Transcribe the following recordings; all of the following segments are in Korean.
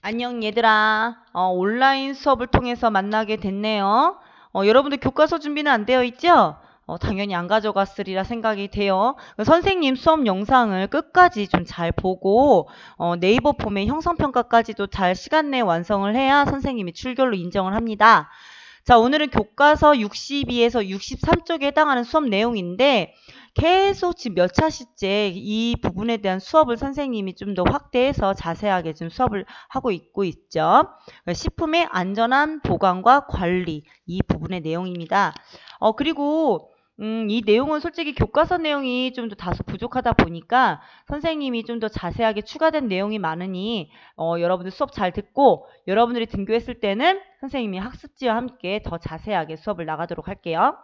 안녕 얘들아. 온라인 수업을 통해서 만나게 됐네요. 여러분들 교과서 준비는 안 되어 있죠? 당연히 안 가져갔으리라 생각이 돼요. 선생님 수업 영상을 끝까지 좀 잘 보고 네이버 폼의 형성평가까지도 잘 시간 내에 완성을 해야 선생님이 출결로 인정을 합니다. 자, 오늘은 교과서 62에서 63쪽에 해당하는 수업 내용인데 계속 지금 몇 차시째 이 부분에 대한 수업을 선생님이 좀 더 확대해서 자세하게 좀 수업을 하고 있죠. 식품의 안전한 보관과 관리 이 부분의 내용입니다. 그리고 이 내용은 솔직히 교과서 내용이 좀 더 다소 부족하다 보니까 선생님이 좀 더 자세하게 추가된 내용이 많으니 여러분들 수업 잘 듣고 여러분들이 등교했을 때는 선생님이 학습지와 함께 더 자세하게 수업을 나가도록 할게요.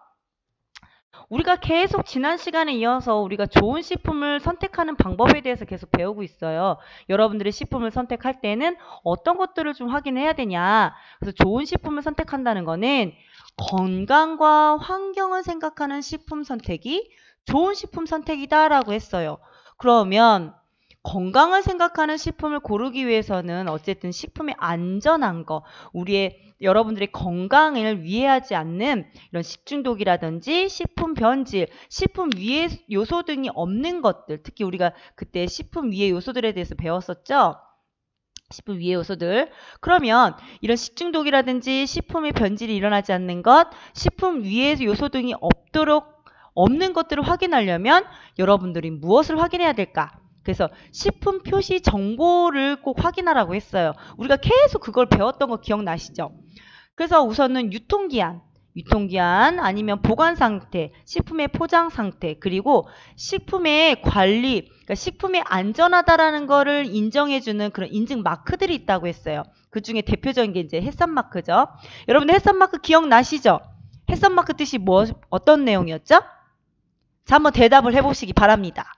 우리가 계속 지난 시간에 이어서 우리가 좋은 식품을 선택하는 방법에 대해서 계속 배우고 있어요. 여러분들이 식품을 선택할 때는 어떤 것들을 좀 확인해야 되냐. 그래서 좋은 식품을 선택한다는 거는 건강과 환경을 생각하는 식품 선택이 좋은 식품 선택이다라고 했어요. 그러면 건강을 생각하는 식품을 고르기 위해서는 어쨌든 식품의 안전한 거, 여러분들의 건강을 위해하지 않는 이런 식중독이라든지 식품 변질, 식품 위해 요소 등이 없는 것들, 특히 우리가 그때 식품 위해 요소들에 대해서 배웠었죠. 식품 위해 요소들. 그러면 이런 식중독이라든지 식품의 변질이 일어나지 않는 것, 식품 위해 요소 등이 없는 것들을 확인하려면 여러분들이 무엇을 확인해야 될까? 그래서 식품 표시 정보를 꼭 확인하라고 했어요. 우리가 계속 그걸 배웠던 거 기억나시죠? 그래서 우선은 유통기한 아니면 보관 상태, 식품의 포장 상태, 그리고 식품의 관리, 그러니까 식품이 안전하다라는 거를 인정해주는 그런 인증 마크들이 있다고 했어요. 그 중에 대표적인 게 이제 햇선 마크죠. 여러분들 햇선 마크 기억나시죠? 햇선 마크 뜻이 어떤 내용이었죠? 자, 한번 대답을 해보시기 바랍니다.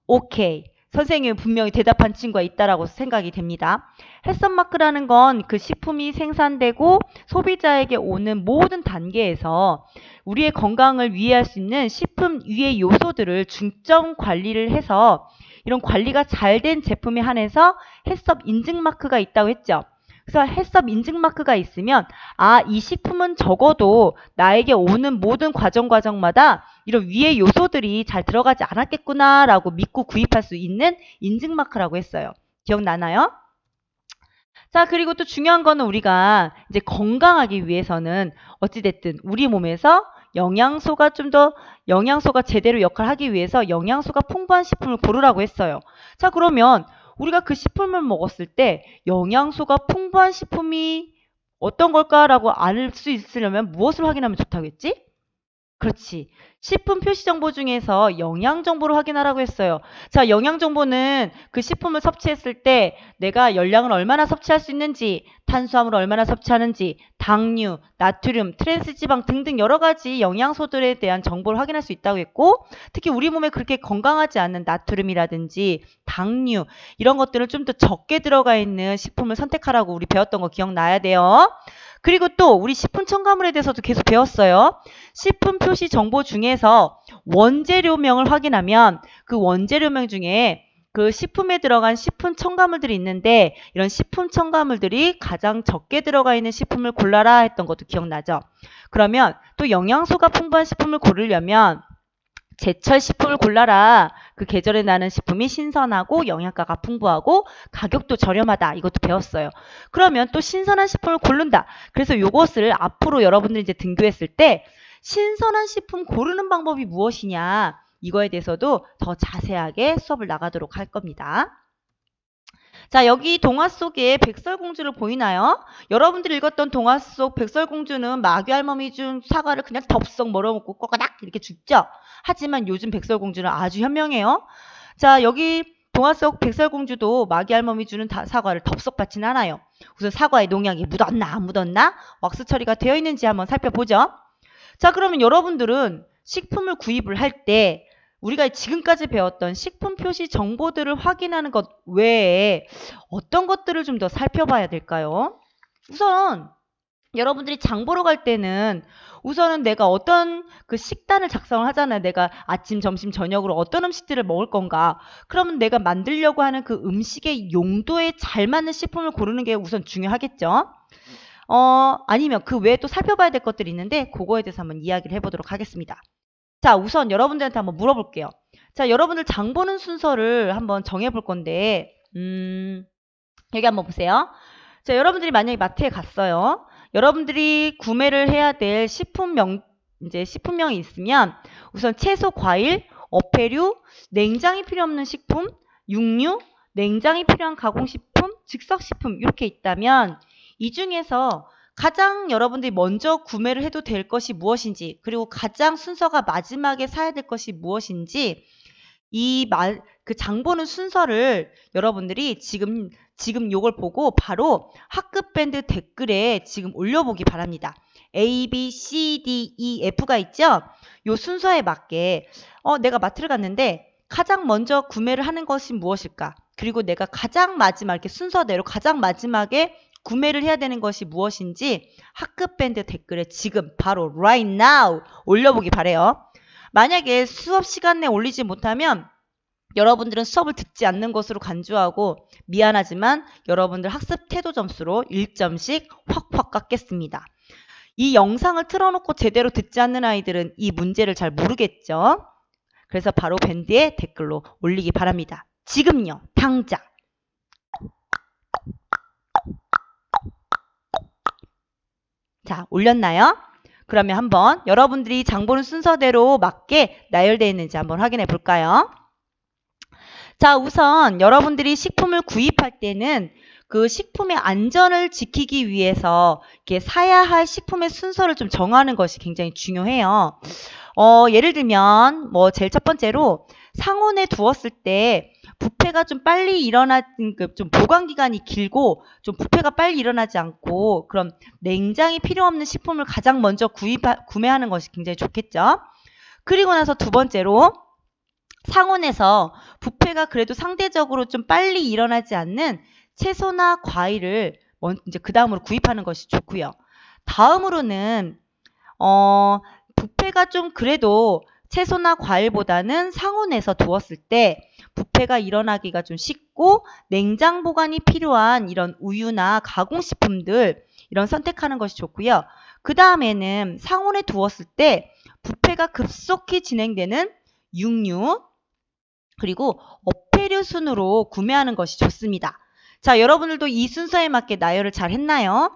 오케이. 선생님이 분명히 대답한 친구가 있다라고 생각이 됩니다. 햇선마크라는 건 그 식품이 생산되고 소비자에게 오는 모든 단계에서 우리의 건강을 위해할 수 있는 식품 위의 요소들을 중점 관리를 해서 이런 관리가 잘 된 제품에 한해서 햇섭 인증 마크가 있다고 했죠. 그래서 햇섭 인증 마크가 있으면 이 식품은 적어도 나에게 오는 모든 과정마다 이런 위의 요소들이 잘 들어가지 않았겠구나라고 믿고 구입할 수 있는 인증 마크라고 했어요. 기억나나요? 자, 그리고 또 중요한 거는 우리가 이제 건강하기 위해서는 어찌됐든 우리 몸에서 영양소가 제대로 역할을 하기 위해서 영양소가 풍부한 식품을 고르라고 했어요. 자, 그러면 우리가 그 식품을 먹었을 때 영양소가 풍부한 식품이 어떤 걸까라고 알 수 있으려면 무엇을 확인하면 좋다고 했지? 그렇지. 식품 표시 정보 중에서 영양 정보를 확인하라고 했어요. 자, 영양 정보는 그 식품을 섭취했을 때 내가 열량을 얼마나 섭취할 수 있는지, 탄수화물을 얼마나 섭취하는지, 당류, 나트륨, 트랜스 지방 등등 여러 가지 영양소들에 대한 정보를 확인할 수 있다고 했고, 특히 우리 몸에 그렇게 건강하지 않은 나트륨이라든지 당류 이런 것들을 좀 더 적게 들어가 있는 식품을 선택하라고 우리 배웠던 거 기억나야 돼요. 그리고 또 우리 식품 첨가물에 대해서도 계속 배웠어요. 식품 표시 정보 중에서 원재료명을 확인하면 그 원재료명 중에 그 식품에 들어간 식품 첨가물들이 있는데 이런 식품 첨가물들이 가장 적게 들어가 있는 식품을 골라라 했던 것도 기억나죠? 그러면 또 영양소가 풍부한 식품을 고르려면 제철 식품을 골라라. 그 계절에 나는 식품이 신선하고 영양가가 풍부하고 가격도 저렴하다. 이것도 배웠어요. 그러면 또 신선한 식품을 고른다. 그래서 이것을 앞으로 여러분들이 이제 등교했을 때 신선한 식품 고르는 방법이 무엇이냐. 이거에 대해서도 더 자세하게 수업을 나가도록 할 겁니다. 자, 여기 동화 속에 백설공주를 보이나요? 여러분들이 읽었던 동화 속 백설공주는 마귀 할머니 준 사과를 그냥 덥석 멀어먹고 꼬까닥 이렇게 죽죠? 하지만 요즘 백설공주는 아주 현명해요. 자, 여기 동화 속 백설공주도 마귀 할머니 주는 사과를 덥석 받진 않아요. 우선 사과에 농약이 묻었나 안 묻었나 왁스 처리가 되어 있는지 한번 살펴보죠. 자, 그러면 여러분들은 식품을 구입을 할 때 우리가 지금까지 배웠던 식품 표시 정보들을 확인하는 것 외에 어떤 것들을 좀 더 살펴봐야 될까요? 우선 여러분들이 장 보러 갈 때는 우선은 내가 어떤 그 식단을 작성을 하잖아요. 내가 아침, 점심, 저녁으로 어떤 음식들을 먹을 건가. 그러면 내가 만들려고 하는 그 음식의 용도에 잘 맞는 식품을 고르는 게 우선 중요하겠죠. 아니면 그 외에 또 살펴봐야 될 것들이 있는데 그거에 대해서 한번 이야기를 해보도록 하겠습니다. 자, 우선 여러분들한테 한번 물어볼게요. 자, 여러분들 장 보는 순서를 한번 정해볼 건데 여기 한번 보세요. 자, 여러분들이 만약에 마트에 갔어요. 여러분들이 구매를 해야 될 식품명이 있으면 우선 채소, 과일, 어패류, 냉장이 필요 없는 식품, 육류, 냉장이 필요한 가공식품, 즉석식품 이렇게 있다면 이 중에서 가장 여러분들이 먼저 구매를 해도 될 것이 무엇인지 그리고 가장 순서가 마지막에 사야 될 것이 무엇인지 그 장 보는 순서를 여러분들이 지금 요걸 보고 바로 학급 밴드 댓글에 지금 올려보기 바랍니다. A, B, C, D, E, F가 있죠? 요 순서에 맞게 내가 마트를 갔는데 가장 먼저 구매를 하는 것이 무엇일까? 그리고 내가 가장 마지막 이렇게 순서대로 가장 마지막에 구매를 해야 되는 것이 무엇인지 학급 밴드 댓글에 지금 바로 right now 올려보기 바래요. 만약에 수업 시간 내에 올리지 못하면 여러분들은 수업을 듣지 않는 것으로 간주하고 미안하지만 여러분들 학습 태도 점수로 1점씩 확확 깎겠습니다. 이 영상을 틀어놓고 제대로 듣지 않는 아이들은 이 문제를 잘 모르겠죠. 그래서 바로 밴드에 댓글로 올리기 바랍니다. 지금요. 당장. 자, 올렸나요? 그러면 한번 여러분들이 장 보는 순서대로 맞게 나열되어 있는지 한번 확인해 볼까요? 자, 우선 여러분들이 식품을 구입할 때는 그 식품의 안전을 지키기 위해서 이렇게 사야 할 식품의 순서를 좀 정하는 것이 굉장히 중요해요. 예를 들면 제일 첫 번째로 상온에 두었을 때 부패가 좀 빨리 좀 보관 기간이 길고 좀 부패가 빨리 일어나지 않고 그럼 냉장이 필요 없는 식품을 가장 먼저 구매하는 것이 굉장히 좋겠죠. 그리고 나서 두 번째로 상온에서 부패가 그래도 상대적으로 좀 빨리 일어나지 않는 채소나 과일을 이제 그 다음으로 구입하는 것이 좋고요. 다음으로는 부패가 좀 그래도 채소나 과일보다는 상온에서 두었을 때 부패가 일어나기가 좀 쉽고 냉장 보관이 필요한 이런 우유나 가공식품들 이런 선택하는 것이 좋고요. 그 다음에는 상온에 두었을 때 부패가 급속히 진행되는 육류 그리고 어패류 순으로 구매하는 것이 좋습니다. 자, 여러분들도 이 순서에 맞게 나열을 잘 했나요?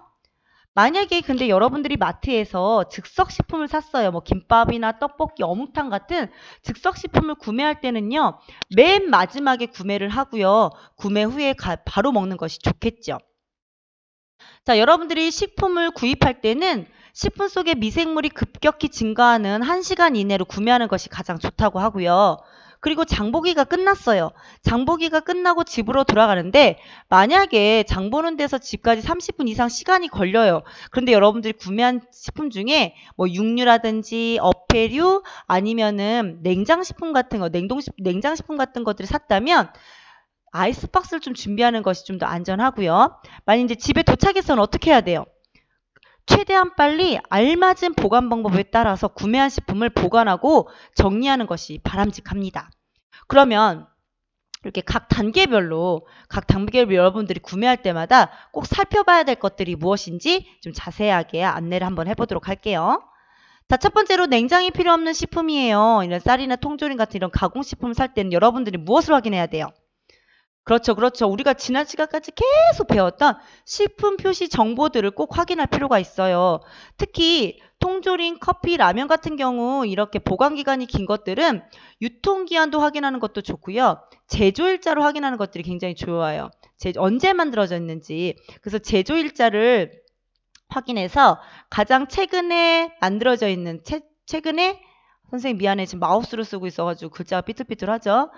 만약에 근데 여러분들이 마트에서 즉석식품을 샀어요. 김밥이나 떡볶이, 어묵탕 같은 즉석식품을 구매할 때는요. 맨 마지막에 구매를 하고요. 구매 후에 바로 먹는 것이 좋겠죠. 자, 여러분들이 식품을 구입할 때는 식품 속에 미생물이 급격히 증가하는 1시간 이내로 구매하는 것이 가장 좋다고 하고요. 그리고 장보기가 끝났어요. 장보기가 끝나고 집으로 돌아가는데 만약에 장 보는 데서 집까지 30분 이상 시간이 걸려요. 그런데 여러분들이 구매한 식품 중에 육류라든지 어패류 아니면은 냉장식품 같은 거, 냉장식품 같은 것들을 샀다면 아이스박스를 좀 준비하는 것이 좀 더 안전하고요. 만약 이제 집에 도착해서는 어떻게 해야 돼요? 최대한 빨리 알맞은 보관 방법에 따라서 구매한 식품을 보관하고 정리하는 것이 바람직합니다. 그러면 이렇게 각 단계별로 여러분들이 구매할 때마다 꼭 살펴봐야 될 것들이 무엇인지 좀 자세하게 안내를 한번 해보도록 할게요. 자, 첫 번째로 냉장이 필요 없는 식품이에요. 이런 쌀이나 통조림 같은 이런 가공식품을 살 때는 여러분들이 무엇을 확인해야 돼요? 그렇죠. 우리가 지난 시간까지 계속 배웠던 식품 표시 정보들을 꼭 확인할 필요가 있어요. 특히 통조림, 커피, 라면 같은 경우 이렇게 보관기간이 긴 것들은 유통기한도 확인하는 것도 좋고요. 제조일자로 확인하는 것들이 굉장히 좋아요. 언제 만들어졌는지. 그래서 제조일자를 확인해서 가장 최근에 만들어져 있는 최근에 선생님 미안해 지금 마우스로 쓰고 있어가지고 글자가 삐뚤삐뚤하죠.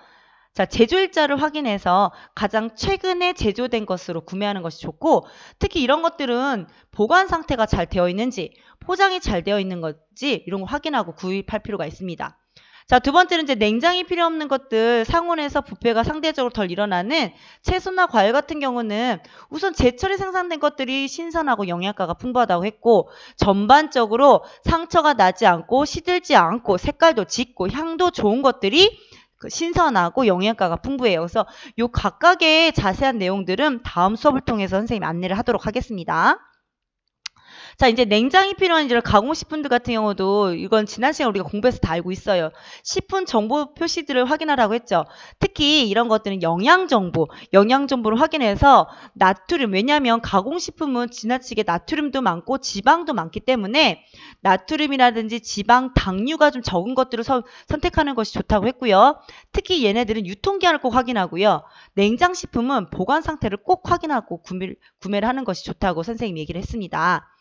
자, 제조일자를 확인해서 가장 최근에 제조된 것으로 구매하는 것이 좋고 특히 이런 것들은 보관 상태가 잘 되어 있는지 포장이 잘 되어 있는 건지 이런 거 확인하고 구입할 필요가 있습니다. 자, 두 번째는 이제 냉장이 필요 없는 것들, 상온에서 부패가 상대적으로 덜 일어나는 채소나 과일 같은 경우는 우선 제철에 생산된 것들이 신선하고 영양가가 풍부하다고 했고, 전반적으로 상처가 나지 않고 시들지 않고 색깔도 짙고 향도 좋은 것들이 신선하고 영양가가 풍부해요. 그래서 요 각각의 자세한 내용들은 다음 수업을 통해서 선생님이 안내를 하도록 하겠습니다. 자, 이제 냉장이 필요한 이제 가공식품들 같은 경우도 이건 지난 시간에 우리가 공부해서 다 알고 있어요. 식품 정보 표시들을 확인하라고 했죠. 특히 이런 것들은 영양 정보를 확인해서 나트륨, 왜냐하면 가공식품은 지나치게 나트륨도 많고 지방도 많기 때문에 나트륨이라든지 지방, 당류가 좀 적은 것들을 선택하는 것이 좋다고 했고요. 특히 얘네들은 유통기한을 꼭 확인하고요. 냉장식품은 보관 상태를 꼭 확인하고 구매를 하는 것이 좋다고 선생님이 얘기를 했습니다.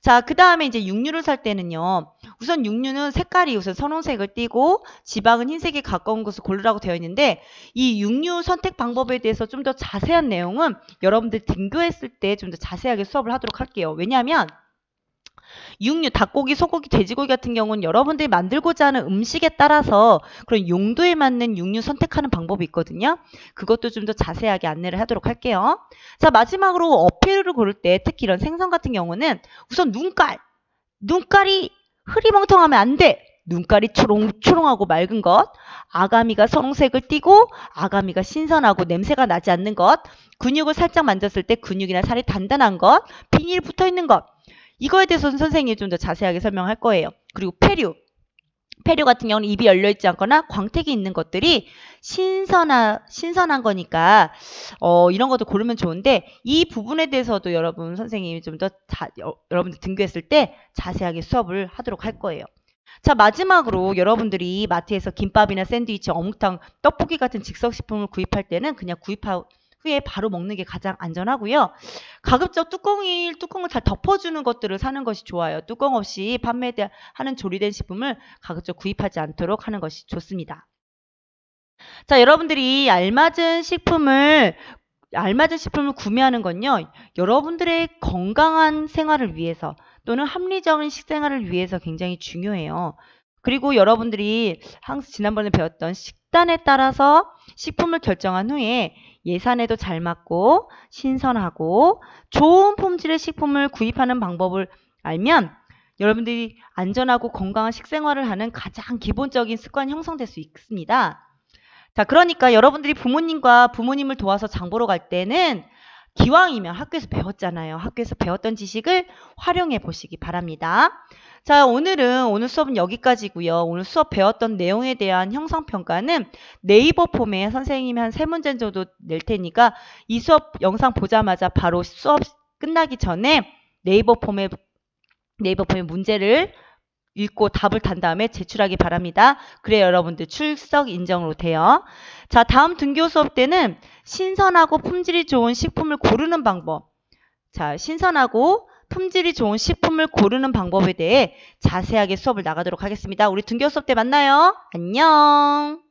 자, 그 다음에 이제 육류를 살 때는요. 우선 육류는 색깔이 우선 선홍색을 띠고 지방은 흰색에 가까운 것을 고르라고 되어 있는데 이 육류 선택 방법에 대해서 좀 더 자세한 내용은 여러분들 등교했을 때 좀 더 자세하게 수업을 하도록 할게요. 왜냐하면 육류, 닭고기, 소고기, 돼지고기 같은 경우는 여러분들이 만들고자 하는 음식에 따라서 그런 용도에 맞는 육류 선택하는 방법이 있거든요. 그것도 좀 더 자세하게 안내를 하도록 할게요. 자, 마지막으로 어패류를 고를 때 특히 이런 생선 같은 경우는 우선 눈깔이 흐리멍텅하면 안 돼. 눈깔이 초롱초롱하고 맑은 것, 아가미가 선홍색을 띠고 아가미가 신선하고 냄새가 나지 않는 것, 근육을 살짝 만졌을 때 근육이나 살이 단단한 것, 비닐 붙어있는 것, 이거에 대해서는 선생님이 좀 더 자세하게 설명할 거예요. 그리고 폐류 같은 경우는 입이 열려있지 않거나 광택이 있는 것들이 신선한 거니까 이런 것도 고르면 좋은데 이 부분에 대해서도 여러분 선생님이 좀 더 여러분들 등교했을 때 자세하게 수업을 하도록 할 거예요. 자, 마지막으로 여러분들이 마트에서 김밥이나 샌드위치, 어묵탕, 떡볶이 같은 즉석식품을 구입할 때는 그냥 구입한 후에 바로 먹는 게 가장 안전하고요. 가급적 뚜껑을 잘 덮어주는 것들을 사는 것이 좋아요. 뚜껑 없이 판매하는 조리된 식품을 가급적 구입하지 않도록 하는 것이 좋습니다. 자, 여러분들이 알맞은 식품을 구매하는 건요. 여러분들의 건강한 생활을 위해서 또는 합리적인 식생활을 위해서 굉장히 중요해요. 그리고 여러분들이 지난번에 배웠던 식단에 따라서 식품을 결정한 후에 예산에도 잘 맞고 신선하고 좋은 품질의 식품을 구입하는 방법을 알면 여러분들이 안전하고 건강한 식생활을 하는 가장 기본적인 습관이 형성될 수 있습니다. 자, 그러니까 여러분들이 부모님을 도와서 장 보러 갈 때는 기왕이면 학교에서 배웠잖아요. 학교에서 배웠던 지식을 활용해 보시기 바랍니다. 자, 오늘 수업은 여기까지고요. 오늘 수업 배웠던 내용에 대한 형성평가는 네이버 폼에 선생님이 한 3문제 정도 낼 테니까 이 수업 영상 보자마자 바로 수업 끝나기 전에 네이버 폼에 문제를 읽고 답을 단 다음에 제출하기 바랍니다. 그래야 여러분들 출석 인정으로 돼요. 자, 다음 등교 수업 때는 신선하고 품질이 좋은 식품을 고르는 방법. 자, 신선하고 품질이 좋은 식품을 고르는 방법에 대해 자세하게 수업을 나가도록 하겠습니다. 우리 등교 수업 때 만나요. 안녕.